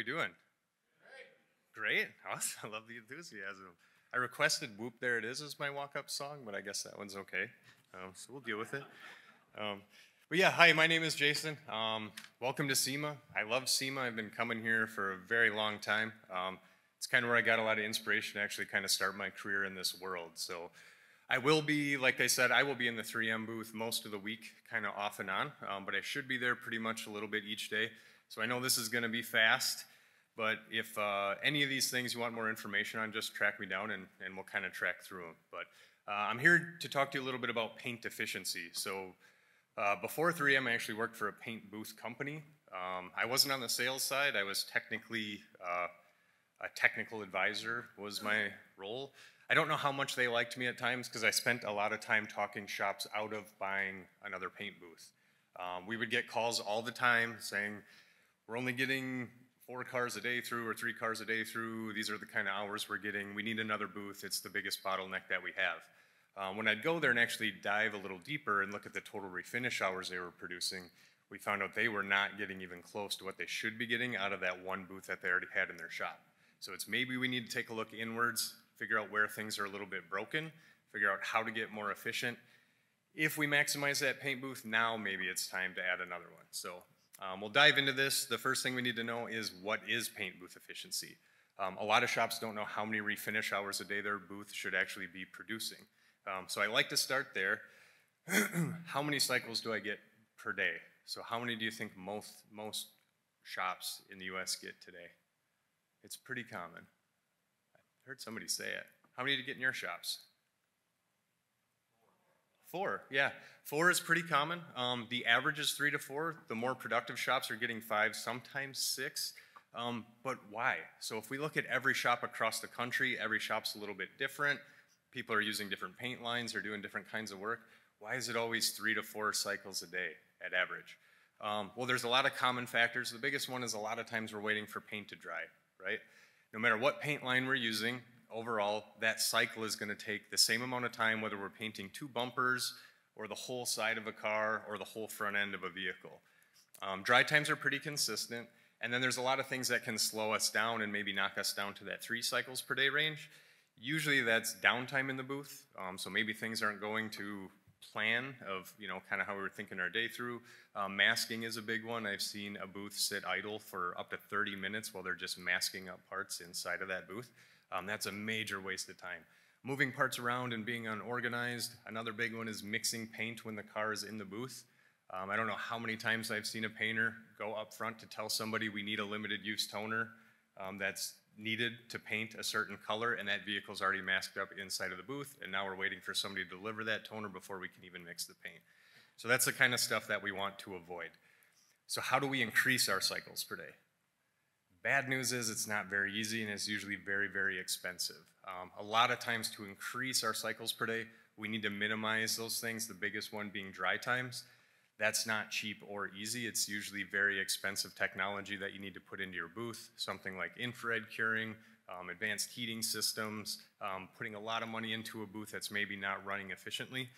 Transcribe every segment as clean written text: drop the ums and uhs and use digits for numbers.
we doing? Great. Awesome. I love the enthusiasm. I requested Whoop There It Is as my walk-up song, but I guess that one's okay. So we'll deal with it. But yeah, hi, my name is Jason. Welcome to SEMA. I love SEMA. I've been coming here for a very long time. It's kind of where I got a lot of inspiration to actually kind of start my career in this world. So I will be, like I said, I will be in the 3M booth most of the week, kind of off and on, but I should be there pretty much a little bit each day. So I know this is going to be fast. But if any of these things you want more information on, just track me down and we'll kind of track through them. But I'm here to talk to you a little bit about paint efficiency. So before 3M, I actually worked for a paint booth company. I wasn't on the sales side. I was technically a technical advisor was my role. I don't know how much they liked me at times because I spent a lot of time talking shops out of buying another paint booth. We would get calls all the time saying, we're only getting 4 cars a day through or 3 cars a day through. These are the kind of hours we're getting. We need another booth. It's the biggest bottleneck that we have. When I'd go there and actually dive a little deeper and look at the total refinish hours they were producing, we found out they were not getting even close to what they should be getting out of that one booth that they already had in their shop. So it's maybe we need to take a look inwards, figure out where things are a little bit broken, figure out how to get more efficient. If we maximize that paint booth, now maybe it's time to add another one. So we'll dive into this. The first thing we need to know is what is paint booth efficiency. A lot of shops don't know how many refinish hours a day their booth should actually be producing. So I like to start there. How many cycles do I get per day? So how many do you think most shops in the US get today? It's pretty common. I heard somebody say it. How many do you get in your shops? 4, yeah. 4 is pretty common. The average is 3 to 4. The more productive shops are getting 5, sometimes 6. But why? So if we look at every shop across the country, every shop's a little bit different. People are using different paint lines, they're doing different kinds of work. Why is it always 3 to 4 cycles a day at average? Well, there's a lot of common factors. The biggest one is a lot of times we're waiting for paint to dry, right? No matter what paint line we're using, overall, that cycle is going to take the same amount of time whether we're painting 2 bumpers or the whole side of a car or the whole front end of a vehicle. Dry times are pretty consistent, and then there's a lot of things that can slow us down and maybe knock us down to that 3 cycles per day range. Usually that's downtime in the booth, so maybe things aren't going to plan of, kind of how we were thinking our day through. Masking is a big one. I've seen a booth sit idle for up to 30 minutes while they're just masking up parts inside of that booth. That's a major waste of time. Moving parts around and being unorganized. Another big one is mixing paint when the car is in the booth. I don't know how many times I've seen a painter go up front to tell somebody we need a limited use toner that's needed to paint a certain color, and that vehicle's already masked up inside of the booth, and now we're waiting for somebody to deliver that toner before we can even mix the paint. So that's the kind of stuff that we want to avoid. So how do we increase our cycles per day? Bad news is it's not very easy, and it's usually very, very expensive. A lot of times to increase our cycles per day, we need to minimize those things, the biggest one being dry times. That's not cheap or easy. It's usually very expensive technology that you need to put into your booth, something like infrared curing, advanced heating systems, putting a lot of money into a booth that's maybe not running efficiently.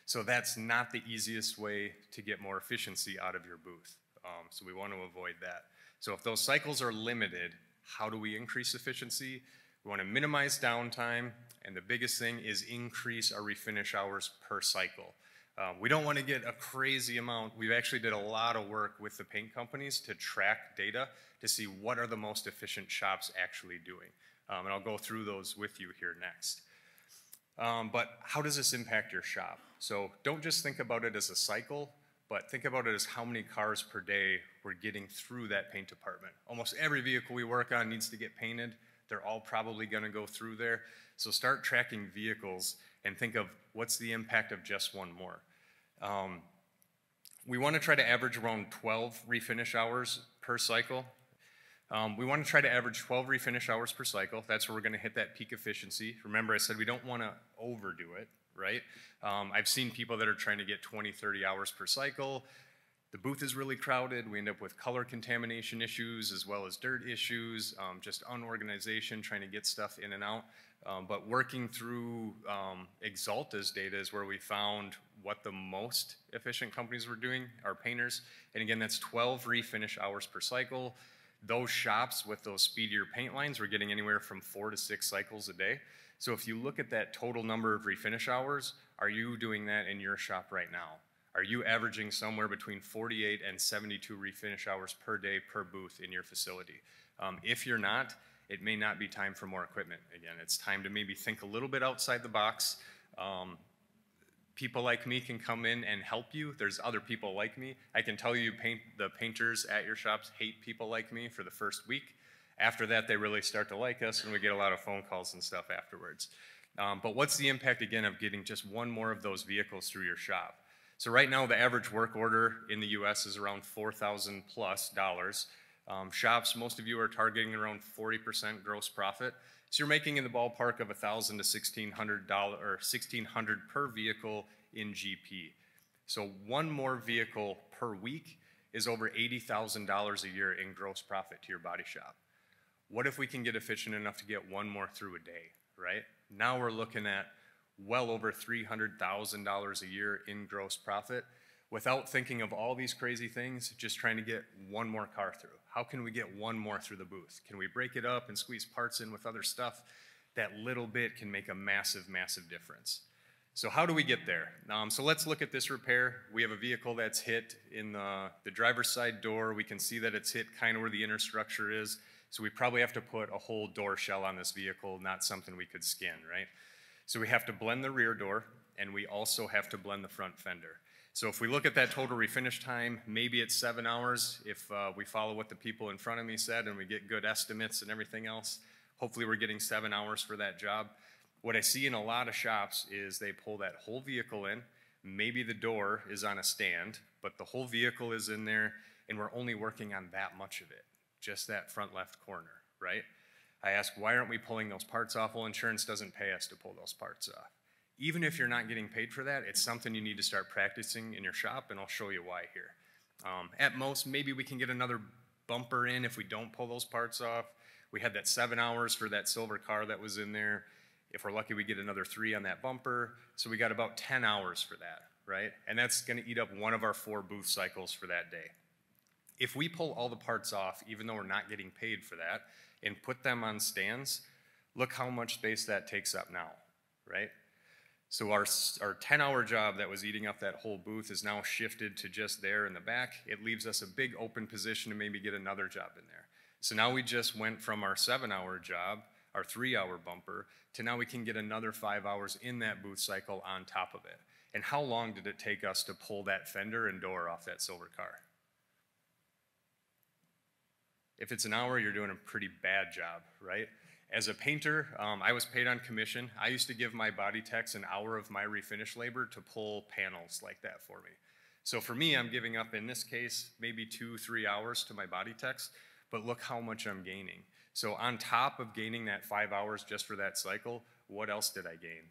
So that's not the easiest way to get more efficiency out of your booth. So we want to avoid that. So if those cycles are limited, how do we increase efficiency? We want to minimize downtime, and the biggest thing is increase our refinish hours per cycle. We don't want to get a crazy amount. We've actually did a lot of work with the paint companies to track data to see what are the most efficient shops actually doing. And I'll go through those with you here next. But how does this impact your shop? So don't just think about it as a cycle, but think about it as how many cars per day we're getting through that paint department. Almost every vehicle we work on needs to get painted. They're all probably going to go through there. So start tracking vehicles and think of what's the impact of just one more. We want to try to average around 12 refinish hours per cycle. We want to try to average 12 refinish hours per cycle. That's where we're going to hit that peak efficiency. Remember, I said we don't want to overdo it, right? I've seen people that are trying to get 20, 30 hours per cycle. The booth is really crowded. We end up with color contamination issues as well as dirt issues, just unorganization, trying to get stuff in and out. But working through Axalta's data is where we found what the most efficient companies were doing, our painters. And again, that's 12 refinish hours per cycle. Those shops with those speedier paint lines were getting anywhere from 4 to 6 cycles a day. So if you look at that total number of refinish hours, are you doing that in your shop right now? Are you averaging somewhere between 48 and 72 refinish hours per day per booth in your facility? If you're not, it may not be time for more equipment. Again, it's time to maybe think a little bit outside the box. People like me can come in and help you. There's other people like me. I can tell you the painters at your shops hate people like me for the first week. After that, they really start to like us, and we get a lot of phone calls and stuff afterwards. But what's the impact, again, of getting just one more of those vehicles through your shop? So right now, the average work order in the U.S. is around $4,000 plus. Shops, most of you are targeting around 40% gross profit. So you're making in the ballpark of $1,000 to $1,600 or $1,600 per vehicle in GP. So one more vehicle per week is over $80,000 a year in gross profit to your body shop. What if we can get efficient enough to get one more through a day, right? Now we're looking at well over $300,000 a year in gross profit without thinking of all these crazy things, just trying to get one more car through. How can we get one more through the booth? Can we break it up and squeeze parts in with other stuff? That little bit can make a massive, massive difference. So how do we get there? So let's look at this repair. We have a vehicle that's hit in the driver's side door. We can see that it's hit kind of where the inner structure is. So we probably have to put a whole door shell on this vehicle, not something we could skin, right? So we have to blend the rear door, and we also have to blend the front fender. So if we look at that total refinish time, maybe it's 7 hours. If we follow what the people in front of me said and we get good estimates and everything else, hopefully we're getting 7 hours for that job. What I see in a lot of shops is they pull that whole vehicle in. Maybe the door is on a stand, but the whole vehicle is in there, and we're only working on that much of it, just that front left corner, right? I ask, why aren't we pulling those parts off? Well, insurance doesn't pay us to pull those parts off. Even if you're not getting paid for that, it's something you need to start practicing in your shop, and I'll show you why here. At most, maybe we can get another bumper in if we don't pull those parts off. We had that 7 hours for that silver car that was in there. If we're lucky, we get another 3 on that bumper. So we got about 10 hours for that, right? And that's gonna eat up one of our 4 booth cycles for that day. If we pull all the parts off, even though we're not getting paid for that, and put them on stands, look how much space that takes up now, right? So our 10-hour job that was eating up that whole booth is now shifted to just there in the back. It leaves us a big open position to maybe get another job in there. So now we just went from our 7-hour job, our 3-hour bumper, to now we can get another 5 hours in that booth cycle on top of it. And how long did it take us to pull that fender and door off that silver car? If it's an hour, you're doing a pretty bad job, right? As a painter, I was paid on commission. I used to give my body techs an hour of my refinish labor to pull panels like that for me. So for me, I'm giving up, in this case, maybe 2-3 hours to my body techs, but look how much I'm gaining. So on top of gaining that 5 hours just for that cycle, what else did I gain?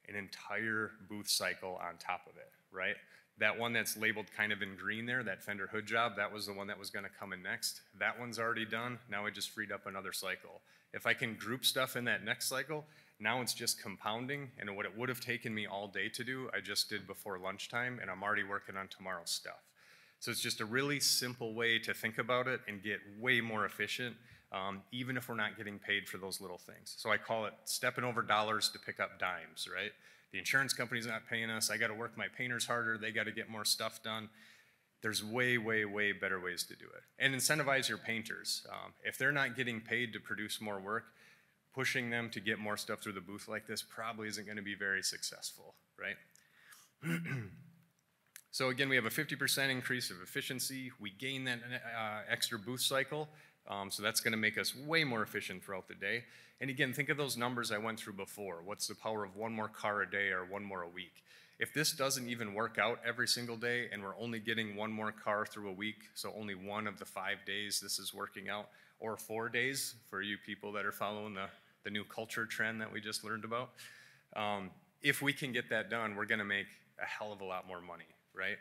An entire booth cycle on top of it, right? That one that's labeled kind of in green there, that fender hood job, that was the one that was gonna come in next. That one's already done. Now I just freed up another cycle. If I can group stuff in that next cycle, now it's just compounding, and what it would have taken me all day to do, I just did before lunchtime, and I'm already working on tomorrow's stuff. So it's just a really simple way to think about it and get way more efficient, even if we're not getting paid for those little things. So I call it stepping over dollars to pick up dimes, right? The insurance company's not paying us. I got to work my painters harder. They got to get more stuff done. There's way, way, way better ways to do it. And incentivize your painters. If they're not getting paid to produce more work, pushing them to get more stuff through the booth like this probably isn't going to be very successful, right? So again, we have a 50% increase of efficiency. We gain that extra booth cycle. So that's going to make us way more efficient throughout the day. And again, think of those numbers I went through before. What's the power of one more car a day or one more a week? If this doesn't even work out every single day and we're only getting one more car through a week, so only one of the 5 days this is working out, or 4 days for you people that are following the new culture trend that we just learned about, if we can get that done, we're going to make a hell of a lot more money, right?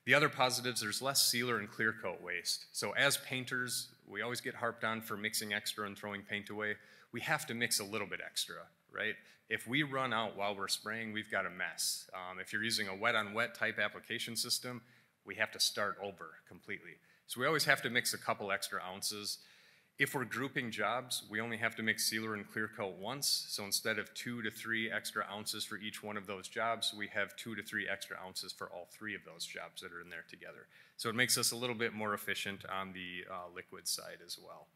The other positives, there's less sealer and clear coat waste. So as painters, we always get harped on for mixing extra and throwing paint away. We have to mix a little bit extra, right? If we run out while we're spraying, we've got a mess. If you're using a wet-on-wet type application system, we have to start over completely. So we always have to mix a couple extra ounces. If we're grouping jobs, we only have to mix sealer and clear coat once. So instead of 2 to 3 extra ounces for each one of those jobs, we have 2 to 3 extra ounces for all 3 of those jobs that are in there together. So it makes us a little bit more efficient on the liquid side as well.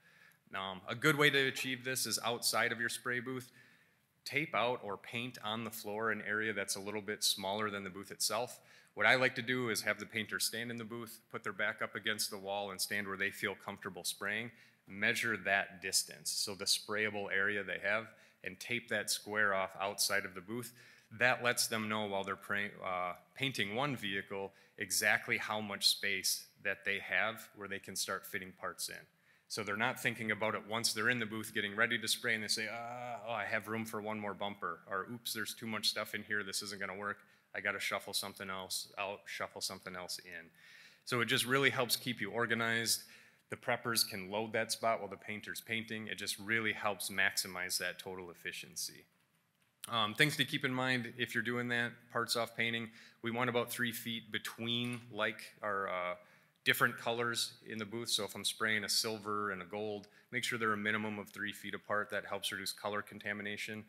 A good way to achieve this is outside of your spray booth. Tape out or paint on the floor an area that's a little bit smaller than the booth itself. What I like to do is have the painter stand in the booth, put their back up against the wall and stand where they feel comfortable spraying. Measure that distance, so the sprayable area they have, and tape that square off outside of the booth. That lets them know while they're painting one vehicle exactly how much space that they have where they can start fitting parts in. So they're not thinking about it once they're in the booth getting ready to spray and they say, oh, I have room for one more bumper, or oops, there's too much stuff in here, this isn't gonna work, I gotta shuffle something else out, shuffle something else in. So it just really helps keep you organized. The preppers can load that spot while the painter's painting. It just really helps maximize that total efficiency. Things to keep in mind if you're doing that, parts off painting, we want about 3 feet between our different colors in the booth. So if I'm spraying a silver and a gold, make sure they're a minimum of 3 feet apart. That helps reduce color contamination.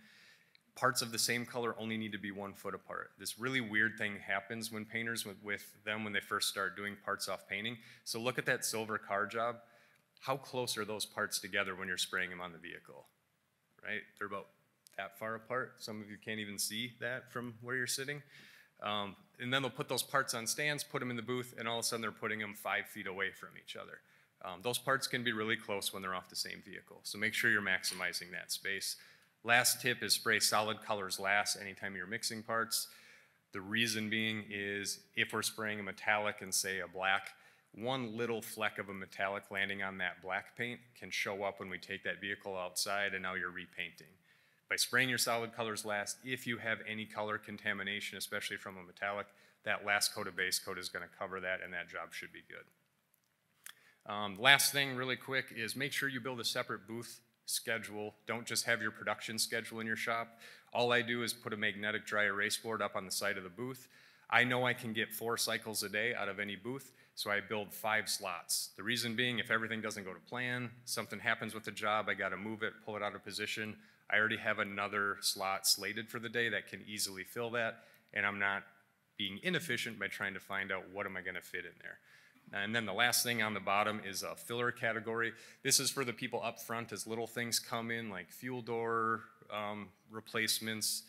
Parts of the same color only need to be 1 foot apart. This really weird thing happens when painters, when they first start doing parts off painting. So look at that silver car job. How close are those parts together when you're spraying them on the vehicle, right? They're about that far apart. Some of you can't even see that from where you're sitting. And then they'll put those parts on stands, put them in the booth, and all of a sudden they're putting them 5 feet away from each other. Those parts can be really close when they're off the same vehicle. So make sure you're maximizing that space. Last tip is spray solid colors last anytime you're mixing parts. The reason being is if we're spraying a metallic and say a black, one little fleck of a metallic landing on that black paint can show up when we take that vehicle outside and now you're repainting. By spraying your solid colors last, if you have any color contamination, especially from a metallic, that last coat of base coat is going to cover that and that job should be good. Last thing really quick is make sure you build a separate booth schedule. Don't just have your production schedule in your shop. All I do is put a magnetic dry erase board up on the side of the booth. I know I can get 4 cycles a day out of any booth, so I build 5 slots. The reason being, if everything doesn't go to plan, something happens with the job, I gotta move it, pull it out of position, I already have another slot slated for the day that can easily fill that, and I'm not being inefficient by trying to find out what am I gonna fit in there. And then the last thing on the bottom is a filler category. This is for the people up front as little things come in like fuel door replacements,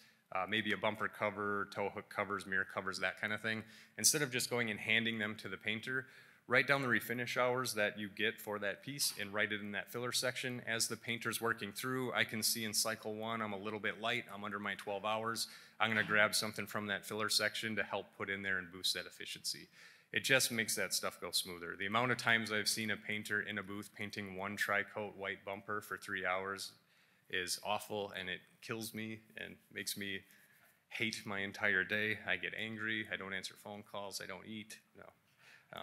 maybe a bumper cover, tow hook covers, mirror covers, that kind of thing. Instead of just going and handing them to the painter, write down the refinish hours that you get for that piece and write it in that filler section. As the painter's working through, I can see in cycle 1, I'm a little bit light, I'm under my 12 hours. I'm gonna grab something from that filler section to help put in there and boost that efficiency. It just makes that stuff go smoother. The amount of times I've seen a painter in a booth painting 1 tri-coat white bumper for 3 hours is awful, and it kills me and makes me hate my entire day. I get angry, I don't answer phone calls, I don't eat, no.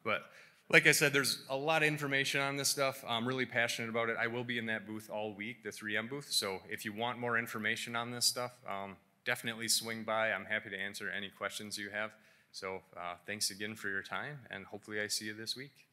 But like I said, there's a lot of information on this stuff. I'm really passionate about it. I will be in that booth all week, the 3M booth, so if you want more information on this stuff, definitely swing by. I'm happy to answer any questions you have. So thanks again for your time, and hopefully I see you this week.